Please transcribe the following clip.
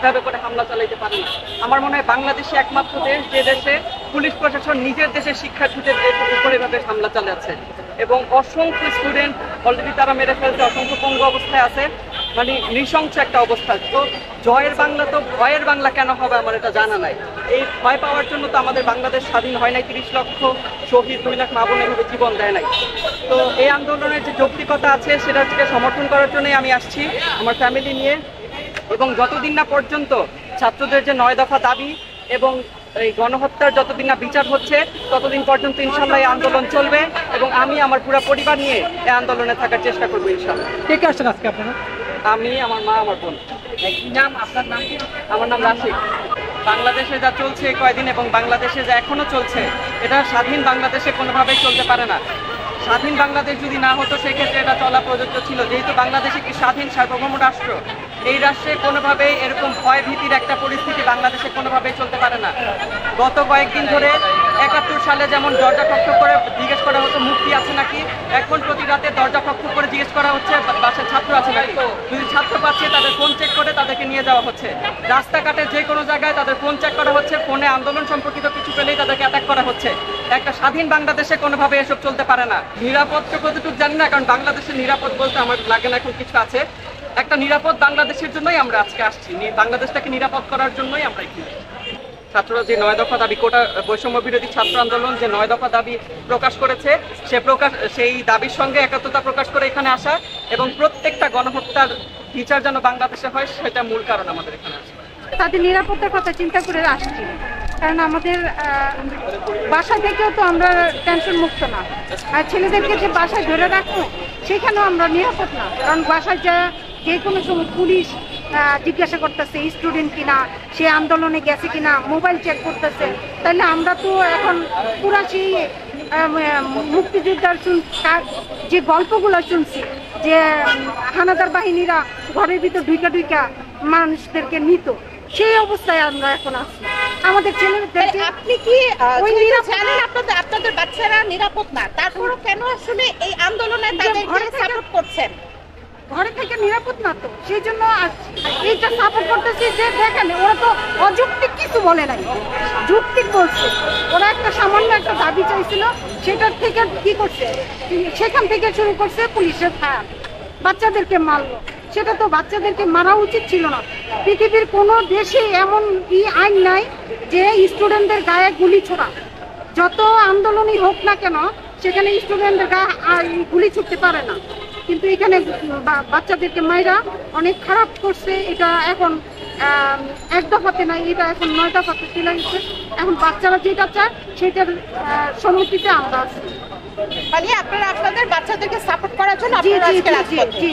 এভাবে করে হামলা চালাইতে পারে না। আমার মনে হয় বাংলাদেশে একমাত্র দেশ যে দেশে পুলিশ প্রশাসন নিজের দেশের শিক্ষার্থীদের উপরে এভাবে হামলা চালাচ্ছে এবং অসংখ্য স্টুডেন্ট অলরেডি তারা মেরে ফেলছে, অসংখ্য পঙ্গু অবস্থায় আছে, মানে নৃশংস একটা অবস্থা। তো জয়ের বাংলা তো ভয়ের বাংলা কেন হবে আমার এটা জানা নাই। এই ভয় পাওয়ার জন্য তো আমাদের বাংলাদেশ স্বাধীন হয় নাই, 30 লক্ষ শহীদ, 2 লাখ মা বোন এভাবে জীবন দেয় নাই। তো এই আন্দোলনের যে যৌক্তিকতা আছে সেটাকে সমর্থন করার জন্যই আমি আসছি আমার ফ্যামিলি নিয়ে। এবং যতদিন না পর্যন্ত ছাত্রদের যে 9 দফা দাবি এবং এই গণহত্যার যতদিন না বিচার হচ্ছে ততদিন পর্যন্ত ইনশাল্লাহ এই আন্দোলন চলবে এবং আমি আমার পুরো পরিবার নিয়ে এই আন্দোলনে থাকার চেষ্টা করবো ইনশাল্লাহ। কে কে আসছেন আজকে আপনারা? আমি, আমার মা, আমার বোন। নাম? আপনার নাম কি? আমার নাম রাশিদ। বাংলাদেশে যা চলছে কয়দিন এবং বাংলাদেশে যা এখনো চলছে এটা স্বাধীন বাংলাদেশে কোনোভাবেই চলতে পারে না। স্বাধীন বাংলাদেশ যদি না হতো সেক্ষেত্রে এটা চলা প্রযোজ্য ছিল। যেহেতু বাংলাদেশ একটি স্বাধীন সার্বভৌম রাষ্ট্র, এই রাষ্ট্রে কোনোভাবেই এরকম ভয় ভীতির একটা পরিস্থিতি বাংলাদেশে কোনোভাবেই চলতে পারে না। গত কয়েকদিন ধরে 71 সালে যেমন দরজা খকখক করে জিজ্ঞেস করা হতো মুক্তি আছে নাকি, এখন প্রতি রাতে দরজা খকখক করে জিজ্ঞেস করা হচ্ছে বাসায় ছাত্র আছে নাকি। যদি ছাত্র পাচ্ছে তাদের ফোন চেক করে তাদেরকে নিয়ে যাওয়া হচ্ছে। রাস্তাঘাটে যে কোনো জায়গায় তাদের ফোন চেক করা হচ্ছে, ফোনে আন্দোলন সম্পর্কিত কিছু পেলেই তাদেরকে অ্যাটাক করা হচ্ছে। একটা স্বাধীন বাংলাদেশে কোনোভাবে এসব চলতে পারে না। নিরাপদ কতটুকু জানি না, কারণ বাংলাদেশে নিরাপদ বলতে আমার লাগে না এখন কিছু আছে। একটা নিরাপদ বাংলাদেশের জন্যই আমরা আজকে আসছি, বাংলাদেশটাকে নিরাপদ করার জন্যই আমরা এখানে। ছাত্ররা যে 9 দফা দাবি, কোটা বৈষম্য বিরোধী ছাত্র আন্দোলন যে 9 দফা দাবি প্রকাশ করেছে সেই দাবির সঙ্গে একাত্মতা প্রকাশ করে এখানে আসা এবং প্রত্যেকটা গণহত্যার বিচার যেন বাংলাদেশে হয় সেটা মূল কারণ আমাদের এখানে আসা। তাদের নিরাপত্তার কথা চিন্তা করে আসছি, কারণ আমাদের বাসা থেকেও তো আমরা টেনশন মুক্ত না। আর ছেলেদেরকে যে বাসায় ধরে রাখবো সেখানেও আমরা নিরাপদ না, কারণ বাসায় যে কোনো সময় পুলিশ জিজ্ঞাসা করতেছে স্টুডেন্ট কিনা, সে আন্দোলনে গেছে কিনা, মোবাইল চেক করতেছে। তাহলে আমরা তো এখন পুরা সেই মুক্তিযোদ্ধার যে গল্পগুলো শুনছি যে হানাদার বাহিনীরা ঘরের ভিতর ঢুইকা মানুষদেরকে নিত, সেই অবস্থায় আমরা এখন আছি। আমাদের ছেলেদেরকে আপনি কি জানেন আপনাদের বাচ্চারা নিরাপদ না, তারপরও কেন আসলে এই আন্দোলনে তাদেরকে সাপোর্ট করছেন? ঘরে থেকে নিরাপদ না তো, সেই জন্য এইটা সাপোর্ট করতেছি। যে দেখেন ওরা তো অযৌক্তিক কিছু বলে নাই, যৌক্তিক বলছে। ওরা একটা সামান্য একটা দাবি চাইছিল, সেটার থেকে কি করছে, সেখান থেকে শুরু করছে পুলিশের ফায়ার, বাচ্চাদেরকে মারলো। সেটা তো বাচ্চাদেরকে মারা উচিত ছিল না। পৃথিবীর কোনো দেশে এমন আইন নাই যে স্টুডেন্টদের গায়ে গুলি ছোড়া। যত আন্দোলনই হোক না কেন সেখানে স্টুডেন্টদের গায়ে গুলি ছুটতে পারে না, কিন্তু এখানে বাচ্চাদেরকে মাইরা অনেক খারাপ করছে। এটা এখন 1 দফাতে নাই, এটা এখন 9 দফাতে চলে গেছে। এখন বাচ্চারা যেটা চায় সেটার সম্মতিতে আমরা আছি। মানে আপনারা আপনাদের বাচ্চাদেরকে সাপোর্ট করার জন্য আপনারা আজকে রাজপথে। জি।